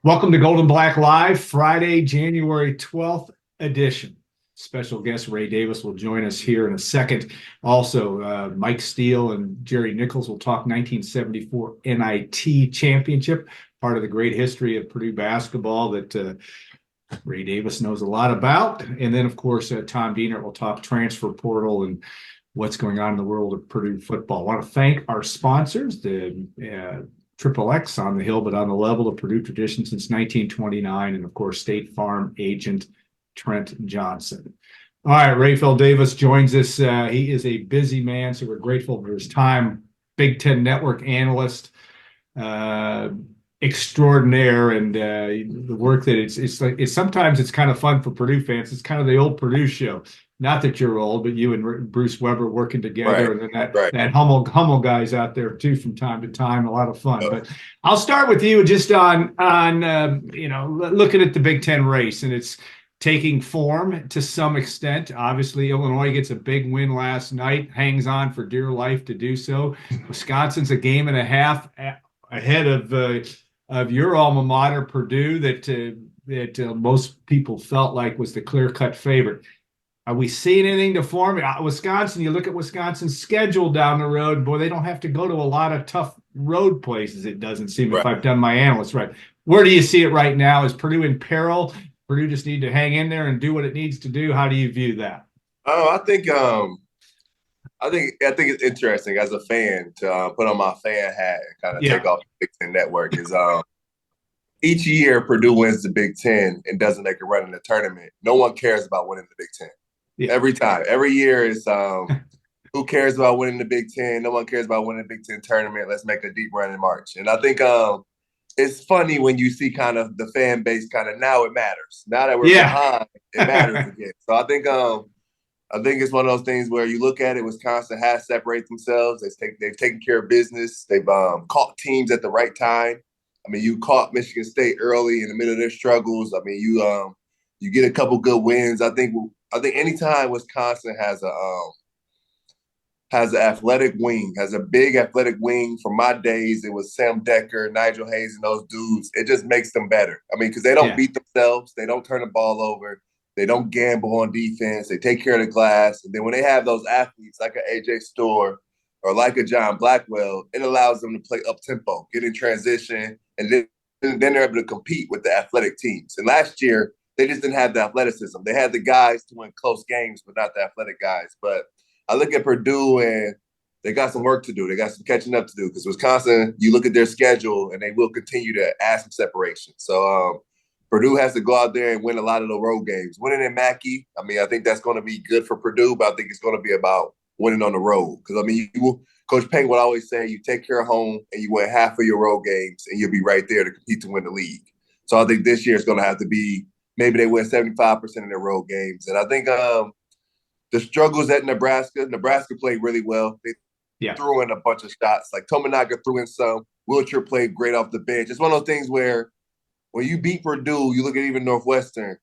Welcome to Golden Black Live, Friday, January 12th edition. Special guest Ray Davis will join us here in a second. Also, Mike Steele and Jerry Nichols will talk 1974 NIT championship, part of the great history of Purdue basketball that Ray Davis knows a lot about. And then, of course, Tom Diener will talk transfer portal and what's going on in the world of Purdue football. I want to thank our sponsors, the Triple X on the hill, but on the level of Purdue tradition since 1929, and of course, State Farm agent Trent Johnson. All right, Raphael Davis joins us. He is a busy man, so we're grateful for his time. Big Ten Network analyst extraordinaire, and the work that it's sometimes it's kind of fun for Purdue fans. It's kind of the old Purdue show. Not that you're old, but you and Bruce Weber working together, Right, and then right. that Hummel guys out there too from time to time. A lot of fun. But I'll start with you just on looking at the Big Ten race, and it's taking form to some extent. Obviously, Illinois gets a big win last night, hangs on for dear life to do so. Wisconsin's a game and a half ahead of your alma mater, Purdue, that most people felt like was the clear-cut favorite. Are we seeing anything to form? Wisconsin, you look at Wisconsin's schedule down the road, boy, they don't have to go to a lot of tough road places, it doesn't seem, if Right. I've done my analysts right. Where do you see it right now? Is Purdue in peril? Purdue just need to hang in there and do what it needs to do? How do you view that? Oh, I think it's interesting as a fan to put on my fan hat and kind of take Yeah. off the Big Ten Network. Is each year Purdue wins the Big Ten and doesn't make a run in the tournament. No one cares about winning the Big Ten. Yeah. Every time, every year is who cares about winning the Big Ten? No one cares about winning the Big Ten tournament. Let's make a deep run in March. And I think it's funny when you see kind of the fan base kind of now it matters. Now that we're Yeah. behind, it matters again. So I think it's one of those things where you look at it, Wisconsin has separated themselves. They've taken care of business. They've caught teams at the right time. I mean, you caught Michigan State early in the middle of their struggles. I mean, you get a couple good wins. I think anytime Wisconsin has an athletic wing, has a big athletic wing. From my days, it was Sam Decker, Nigel Hayes, and those dudes. It just makes them better. I mean, because they don't Yeah. beat themselves. They don't turn the ball over. They don't gamble on defense. They take care of the glass. And then when they have those athletes like a AJ Storr or like a John Blackwell, it allows them to play up tempo, get in transition, and then they're able to compete with the athletic teams. And last year, they just didn't have the athleticism. They had the guys to win close games, but not the athletic guys. But I look at Purdue and they got some work to do. They got some catching up to do because Wisconsin, you look at their schedule and they will continue to add some separation. So Purdue has to go out there and win a lot of the road games. Winning in Mackey, I mean, I think that's going to be good for Purdue, but I think it's going to be about winning on the road. Because, I mean, Coach Payne would always say you take care of home and you win half of your road games and you'll be right there to compete to win the league. So I think this year is going to have to be maybe they win 75% of their road games. And I think the struggles at Nebraska played really well. They Yeah. threw in a bunch of shots. Like Tominaga threw in some. Wiltshire played great off the bench. It's one of those things where when you beat Purdue, you look at even Northwestern,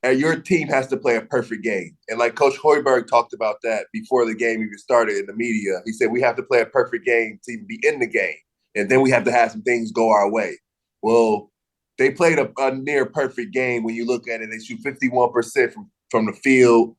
and your team has to play a perfect game. And like Coach Hoiberg talked about that before the game even started in the media. He said we have to play a perfect game to even be in the game. And then we have to have some things go our way. Well, they played a near perfect game when you look at it. They shoot 51% from the field.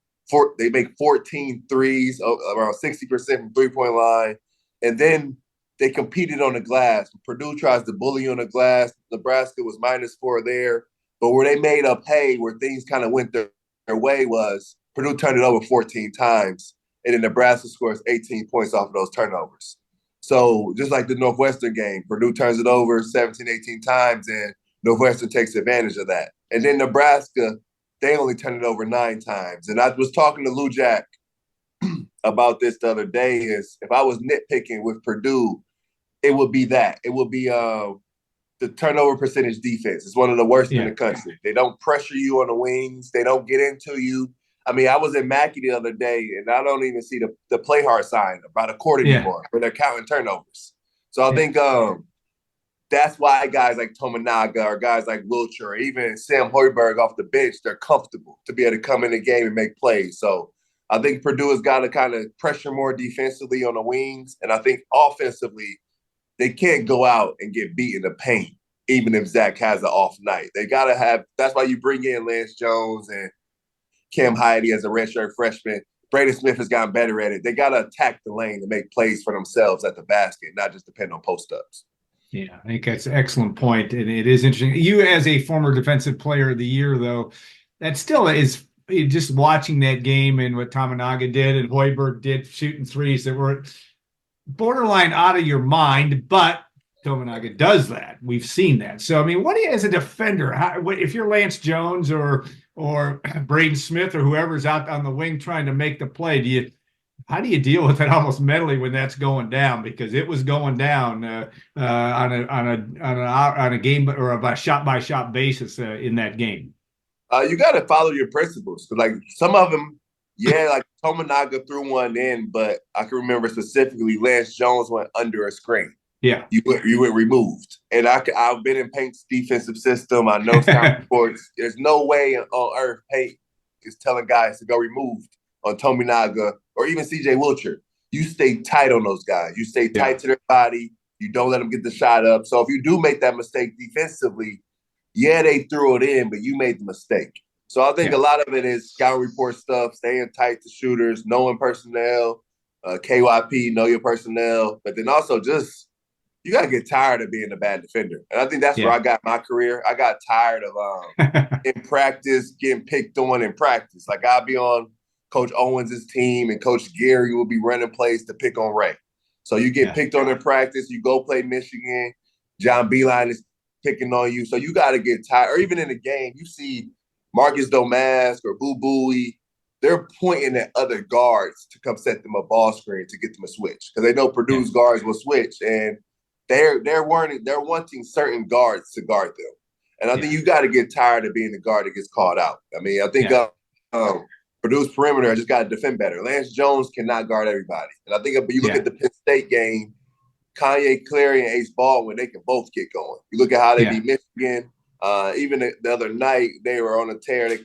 They make 14 threes, around 60% from three-point line. And then they competed on the glass. Purdue tries to bully on the glass. Nebraska was -4 there. But where they made up hay, where things kind of went their way, was Purdue turned it over 14 times, and then Nebraska scores 18 points off of those turnovers. So just like the Northwestern game, Purdue turns it over 17, 18 times, and Northwestern takes advantage of that. And then Nebraska, they only turn it over 9 times. And I was talking to Lou Jack about this the other day, is if I was nitpicking with Purdue, it would be that. It would be the turnover percentage defense. It's one of the worst in Yeah. the country. They don't pressure you on the wings. They don't get into you. I mean, I was in Mackey the other day, and I don't even see the play hard sign about a court Yeah. anymore when they're counting turnovers. So I Yeah. think that's why guys like Tominaga or guys like Wiltshire or even Sam Hoiberg off the bench, they're comfortable to be able to come in the game and make plays. So I think Purdue has got to kind of pressure more defensively on the wings. And I think offensively, they can't go out and get beat in the paint. even if Zach has an off night. They got to have – that's why you bring in Lance Jones and Cam Heide as a redshirt freshman. Braden Smith has gotten better at it. They got to attack the lane to make plays for themselves at the basket, not just depend on post-ups. Yeah, I think that's an excellent point. And it is interesting. You, as a former defensive player of the year, though, that still is just watching that game and what Tominaga did and Hoiberg did shooting threes that were borderline out of your mind, but Tominaga does that. We've seen that. So, I mean, what do you, as a defender, if you're Lance Jones or Braden Smith or whoever's out on the wing trying to make the play, how do you deal with it almost mentally when that's going down? Because it was going down on a game or a shot by shot basis in that game. You got to follow your principles. Like some of them, yeah, like Tominaga threw one in, but I can remember specifically Lance Jones went under a screen. Yeah, you went removed, and I've been in Paint's defensive system. I know scouting reports. There's no way on earth Paint is telling guys to go removed on Tominaga or even C.J. Wilcher. You stay tight on those guys. You stay tight to their body. You don't let them get the shot up. So if you do make that mistake defensively, yeah, they threw it in, but you made the mistake. So I think a lot of it is scouting report stuff, staying tight to shooters, knowing personnel, KYP, know your personnel, but then also just you got to get tired of being a bad defender. And I think that's where I got my career. I got tired of in practice getting picked on in practice. Like I'll be on Coach Owens' team and Coach Gary will be running plays to pick on Ray. So you get picked on in practice, you go play Michigan, John Beilein is picking on you. So you got to get tired. Or even in the game, you see Marcus Domask or Boo Booey, they're pointing at other guards to come set them a ball screen to get them a switch because they know Purdue's guards will switch. And they're wanting certain guards to guard them. And I think you got to get tired of being the guard that gets called out. I mean, I think Purdue's perimeter just got to defend better. Lance Jones cannot guard everybody. And I think if you look at the Penn State game, Kanye Clary and Ace Baldwin, they can both get going. You look at how they beat Michigan. Even the other night, they were on a tear.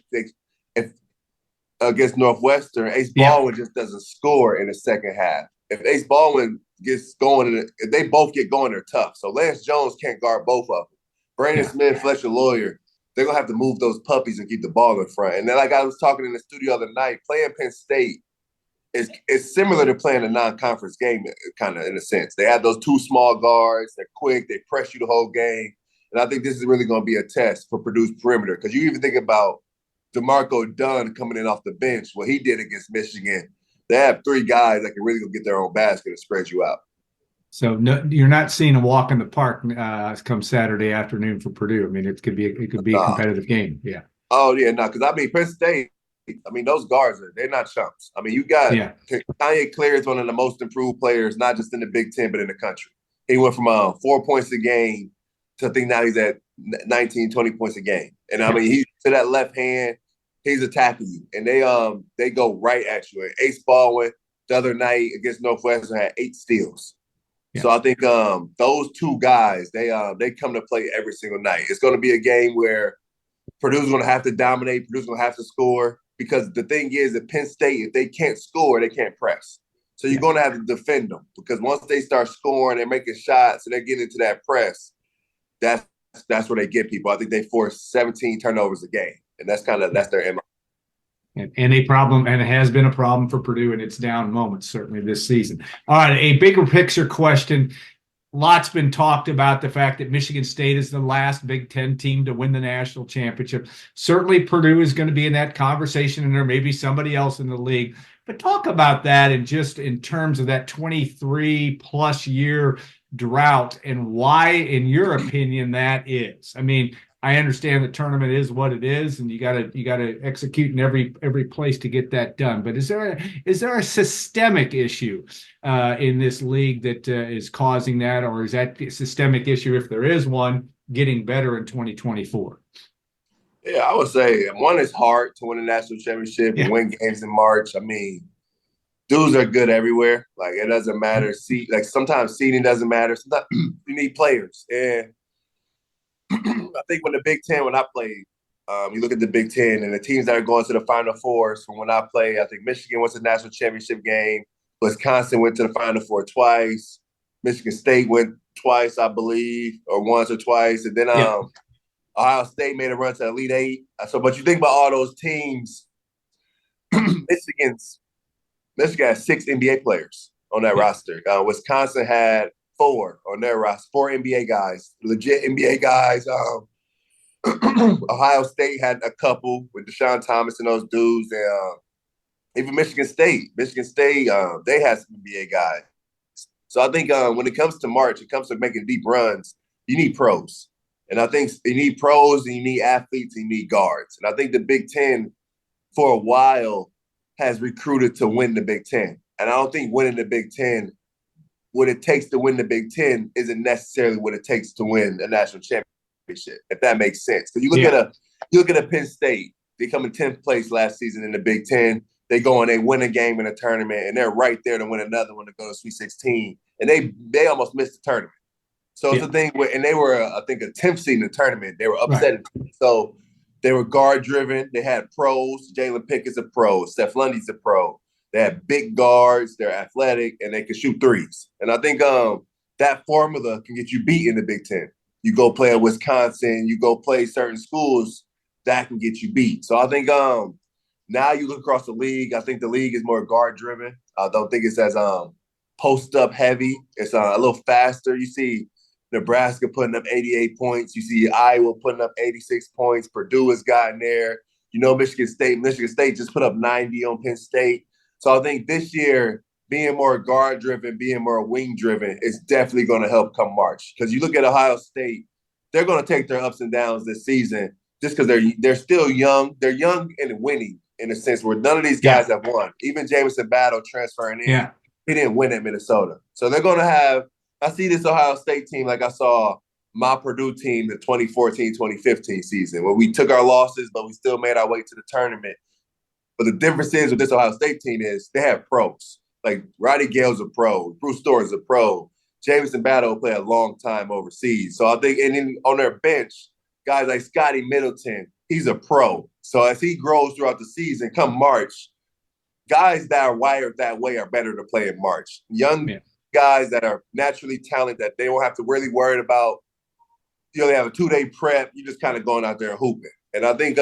Against Northwestern, Ace Baldwin just doesn't score in the second half. If Ace Baldwin gets going, if they both get going, they're tough. So Lance Jones can't guard both of them. Brandon Smith, Fletcher Lawyer, they're going to have to move those puppies and keep the ball in front. And then like I was talking in the studio the other night, playing Penn State is similar to playing a non-conference game, kind of in a sense. They have those two small guards. They're quick. They press you the whole game. And I think this is really going to be a test for Purdue's perimeter because you even think about DeMarco Dunn coming in off the bench, what he did against Michigan. They have three guys that can really go get their own basket and spread you out. So no, you're not seeing a walk in the park come Saturday afternoon for Purdue. I mean, it could be a competitive game. Yeah. Oh yeah, no, because I mean Penn State. I mean those guards they're not chumps. I mean you got Kanye Clary is one of the most improved players, not just in the Big Ten but in the country. He went from 4 points a game to I think now he's at 19, 20 points a game. And I mean he's to that left hand. He's attacking you, and they go right at you. And Ace Baldwin the other night against Northwestern had 8 steals. Yeah. So I think those two guys they come to play every single night. It's going to be a game where Purdue's going to have to dominate. Purdue's going to have to score because the thing is that Penn State, if they can't score, they can't press. So you're going to have to defend them because once they start scoring, they're making shots, and they get into that press. That's where they get people. I think they force 17 turnovers a game. And that's their MO. And a problem, and it has been a problem for Purdue in its down moments, certainly this season. All right, a bigger picture question. Lots been talked about the fact that Michigan State is the last Big Ten team to win the national championship. Certainly Purdue is going to be in that conversation, and there may be somebody else in the league. But talk about that and just in terms of that 23-plus year drought and why, in your opinion, that is. I mean, I understand the tournament is what it is, and you got to execute in every place to get that done. But is there a systemic issue in this league that is causing that, or is that systemic issue, if there is one, getting better in 2024? Yeah, I would say one is hard to win a national championship and win games in March. I mean, dudes are good everywhere. Like it doesn't matter. Like sometimes seeding doesn't matter. Sometimes you need players and. I think when I played, you look at the Big Ten and the teams that are going to the Final Fours from when I played, I think Michigan went to the national championship game. Wisconsin went to the Final Four twice. Michigan State went twice, I believe, or once or twice, and then Yeah. Ohio State made a run to Elite Eight. So, but you think about all those teams, Michigan's Michigan has 6 NBA players on that Yeah. roster. Wisconsin had 4 on their roster, 4 NBA guys, legit NBA guys. Ohio State had a couple with Deshaun Thomas and those dudes, and even Michigan State. They had some NBA guys. So I think when it comes to March, it comes to making deep runs, you need pros. And I think you need pros and you need athletes and you need guards. And I think the Big Ten, for a while, has recruited to win the Big Ten. And I don't think winning the Big Ten, what it takes to win the Big Ten isn't necessarily what it takes to win a national championship, if that makes sense. Because you look at a Penn State, they come in 10th place last season in the Big Ten. They go and they win a game in a tournament, and they're right there to win another one to go to Sweet 16. And they almost missed the tournament. So it's the thing where, and they were, I think, a 10th seed in the tournament. They were upset. Right. So they were guard driven. They had pros. Jalen Pickett's a pro. Steph Lundy's a pro. They had big guards. They're athletic, and they can shoot threes. And I think that formula can get you beat in the Big Ten. You go play at Wisconsin. You go play certain schools that can get you beat. So I think now you look across the league. I think the league is more guard driven. I don't think it's as post up heavy. It's a little faster. You see Nebraska putting up 88 points. You see Iowa putting up 86 points. Purdue has gotten there. You know, Michigan State just put up 90 on Penn State. So I think this year, being more guard-driven, being more wing-driven is definitely going to help come March. Because you look at Ohio State, they're going to take their ups and downs this season just because they're still young. They're young and winning in a sense where none of these guys have won. Even Jamison Battle transferring in, he didn't win at Minnesota. So they're going to have – I see this Ohio State team like I saw my Purdue team the 2014-2015 season where we took our losses, but we still made our way to the tournament. But the difference is with this Ohio State team is they have pros. Like Roddy Gale's a pro, Bruce Store's a pro, Jamison Battle played a long time overseas. So I think, and then on their bench, guys like Scotty Middleton, he's a pro. So as he grows throughout the season, come March, guys that are wired that way are better to play in March. Young guys that are naturally talented that they don't have to really worry about. You know, they have a 2-day prep. You're just kind of going out there and hooping. And I think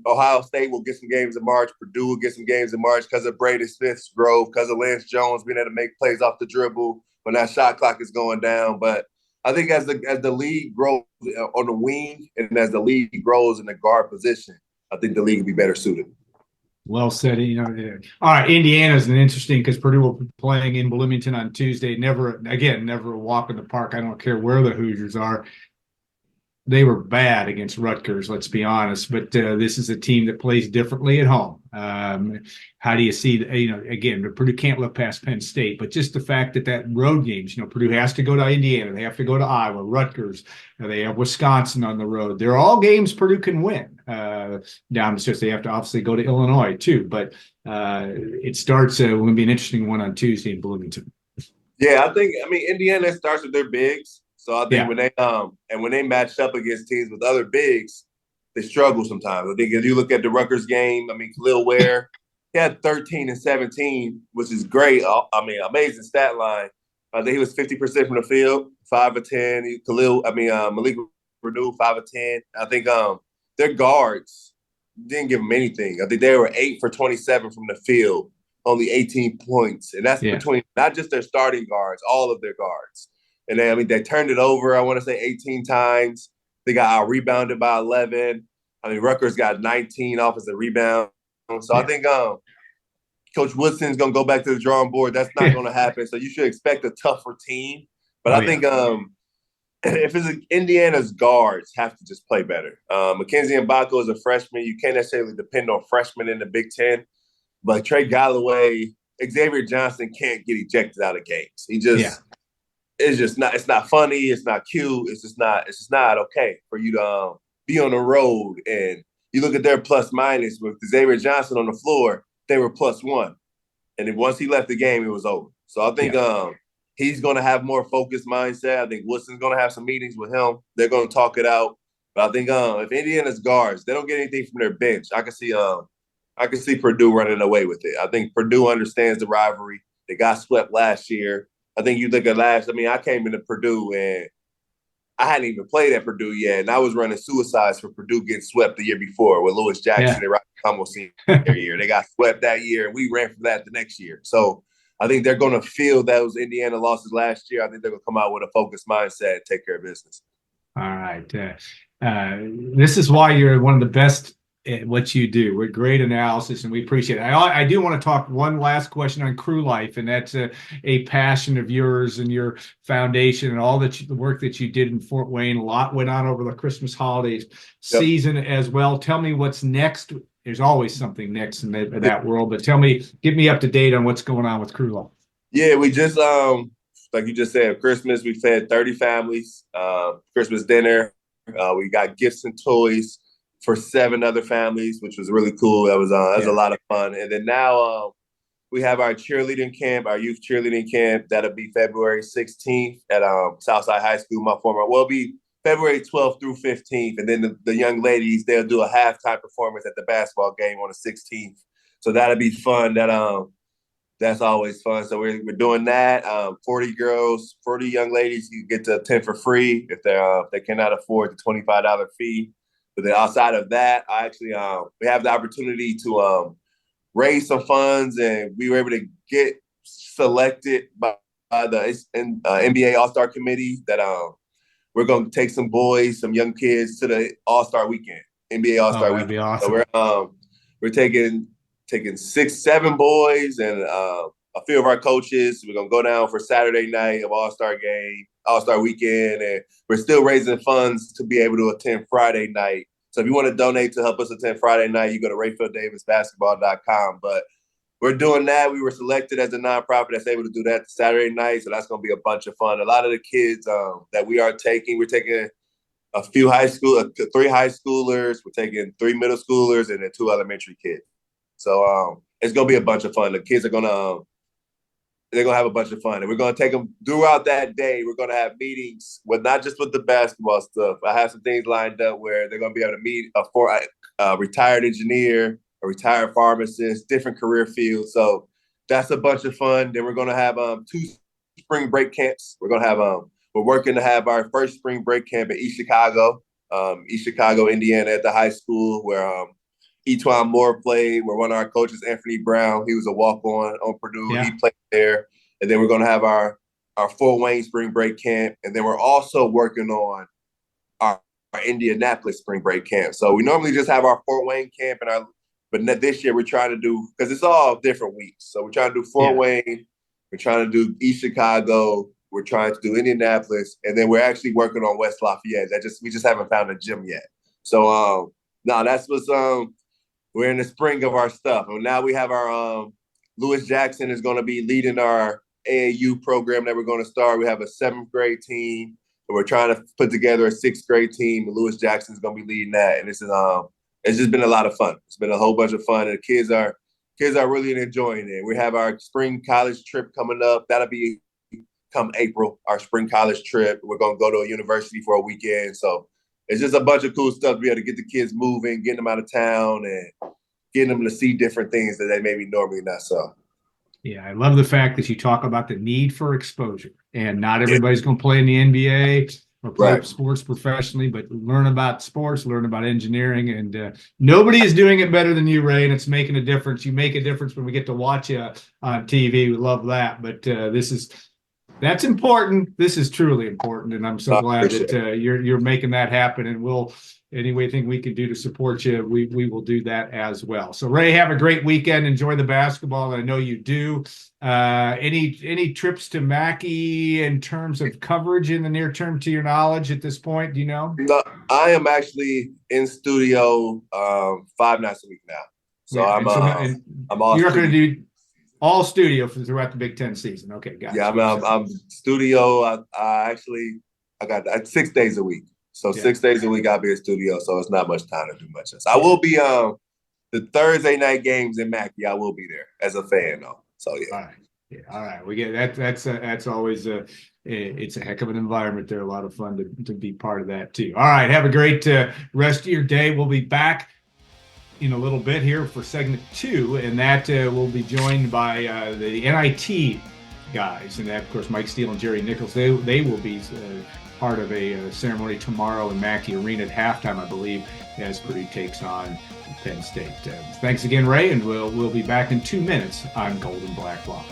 Ohio State will get some games in March. Purdue will get some games in March because of Brady Smith's growth, because of Lance Jones being able to make plays off the dribble when that shot clock is going down. But I think as the league grows on the wing and as the league grows in the guard position, I think the league will be better suited. Well said. You know, all right. Indiana's an interesting because Purdue will be playing in Bloomington on Tuesday. Never a walk in the park. I don't care where the Hoosiers are. They were bad against Rutgers, let's be honest. But this is a team that plays differently at home. How do you see, again, Purdue can't look past Penn State, but just the fact that road games, Purdue has to go to Indiana. They have to go to Iowa, Rutgers. They have Wisconsin on the road. They're all games Purdue can win. Down the stretch, they have to obviously go to Illinois too. But it starts, will be an interesting one on Tuesday in Bloomington. Yeah, Indiana starts with their bigs. So I think when they matched up against teams with other bigs, they struggle sometimes. I think if you look at the Rutgers game, Khalil Ware, he had 13 and 17, which is great. Amazing stat line. I think he was 50% from the field, 5 of 10. Malik Renew, 5 of 10. I think their guards didn't give them anything. I think they were 8 for 27 from the field, only 18 points. And that's between not just their starting guards, all of their guards. And they turned it over, I want to say 18 times. They got out-rebounded by 11. Rutgers got 19 offensive rebounds. So I think Coach Woodson's going to go back to the drawing board. That's not going to happen. So you should expect a tougher team. But I think if it's Indiana's guards have to just play better. Mackenzie Mbako is a freshman. You can't necessarily depend on freshmen in the Big Ten. But Trey Galloway, Xavier Johnson can't get ejected out of games. He just it's not funny, it's not cute, it's just not okay for you to be on the road. And you look at their plus minus with Xavier Johnson on the floor, they were +1. And then once he left the game, it was over. So I think he's going to have more focused mindset. I think Woodson's going to have some meetings with him. They're going to talk it out. But I think if Indiana's guards, they don't get anything from their bench, I can see Purdue running away with it. I think Purdue understands the rivalry. They got swept last year. I think you look at last. I mean, I came into Purdue and I hadn't even played at Purdue yet, and I was running suicides for Purdue getting swept the year before with Lewis Jackson Yeah. and Rocky Humble senior year. They got swept that year, and we ran from that the next year. So I think they're going to feel those Indiana losses last year. I think they're going to come out with a focused mindset and take care of business. All right. This is why you're one of the best at what you do. With great analysis, and we appreciate it. I do want to talk one last question on crew life, and that's a passion of yours and your foundation and all the work that you did in Fort Wayne. A lot went on over the Christmas holidays season as well. Tell me what's next. There's always something next in that world, but get me up to date on what's going on with crew life. Yeah, we just like you just said, Christmas, we fed 30 families, Christmas dinner. We got gifts and toys for 7 other families, which was really cool. That was a lot of fun. And then now we have our cheerleading camp, our youth cheerleading camp. That'll be February 16th at Southside High School. It'll be February 12th through 15th. And then the young ladies, they'll do a halftime performance at the basketball game on the 16th. So that'll be fun. That's always fun. So we're doing that. 40 girls, 40 young ladies, you get to attend for free if they cannot afford the $25 fee. But then outside of that, I actually we have the opportunity to raise some funds, and we were able to get selected by the NBA All-Star Committee that we're going to take some boys, some young kids to the All-Star weekend, NBA All-Star weekend. That'd be awesome. So we're taking 6, 7 boys and a few of our coaches. We're going to go down for Saturday night of All-Star weekend, and we're still raising funds to be able to attend Friday night. So if you want to donate to help us attend Friday night, you go to RaphaelDavisBasketball.com. But we're doing that. We were selected as a nonprofit that's able to do that Saturday night, so that's going to be a bunch of fun. A lot of the kids that we're taking a few 3 high schoolers, we're taking 3 middle schoolers, and then 2 elementary kids. So it's gonna be a bunch of fun. The kids are they're gonna have a bunch of fun, and we're gonna take them throughout that day. We're gonna have meetings with not just with the basketball stuff. I have some things lined up where they're gonna be able to meet a retired engineer, a retired pharmacist, different career fields. So that's a bunch of fun. Then we're gonna have 2 spring break camps. We're working to have our first spring break camp in East Chicago, Indiana, at the high school where Etwan Moore played, where one of our coaches, Anthony Brown, he was a walk-on on Purdue. Yeah. He played there. And then we're going to have our Fort Wayne spring break camp. And then we're also working on our Indianapolis spring break camp. So we normally just have our Fort Wayne camp, but this year we're trying to do, because it's all different weeks. So we're trying to do Fort Wayne. We're trying to do East Chicago. We're trying to do Indianapolis. And then we're actually working on West Lafayette. We just haven't found a gym yet. So that's what's we're in the spring of our stuff. And now we have our Lewis Jackson is going to be leading our AAU program that we're going to start. We have a 7th grade team, and we're trying to put together a 6th grade team. And Lewis Jackson is going to be leading that. And it's just been a lot of fun. It's been a whole bunch of fun, and the kids are really enjoying it. We have our spring college trip coming up. That'll be come April, our spring college trip. We're going to go to a university for a weekend. So it's just a bunch of cool stuff to be able to get the kids moving, getting them out of town, and getting them to see different things that they maybe normally not saw. Yeah, I love the fact that you talk about the need for exposure. And not everybody's going to play in the NBA or play sports professionally, but learn about sports, learn about engineering. And nobody is doing it better than you, Ray, and it's making a difference. You make a difference when we get to watch you on TV. We love that. But that's important. This is truly important, and I'm so glad that you're making that happen. And anything we can do to support you, we will do that as well. So, Ray, have a great weekend. Enjoy the basketball. I know you do. Any trips to Mackey in terms of coverage in the near term, to your knowledge, at this point? Do you know? No, I am actually in studio 5 nights a week now. So I'm all. You're not going to do all studio throughout the Big Ten season. Okay, got it. Yeah, I'm studio. I got 6 days a week. So 6 days a week I'll be in studio. So it's not much time to do much else. I will be the Thursday night games in Mackey. I will be there as a fan though. So yeah. All right. Yeah. All right. We get that. That's always it's a heck of an environment there. A lot of fun to be part of that too. All right. Have a great rest of your day. We'll be back in a little bit here for segment 2, and that we'll be joined by the NIT guys. And that, of course, Mike Steele and Jerry Nichols, they will be part of a ceremony tomorrow in Mackey Arena at halftime, I believe, as Purdue takes on Penn State. Thanks again, Ray, and we'll be back in 2 minutes on Golden Black Block.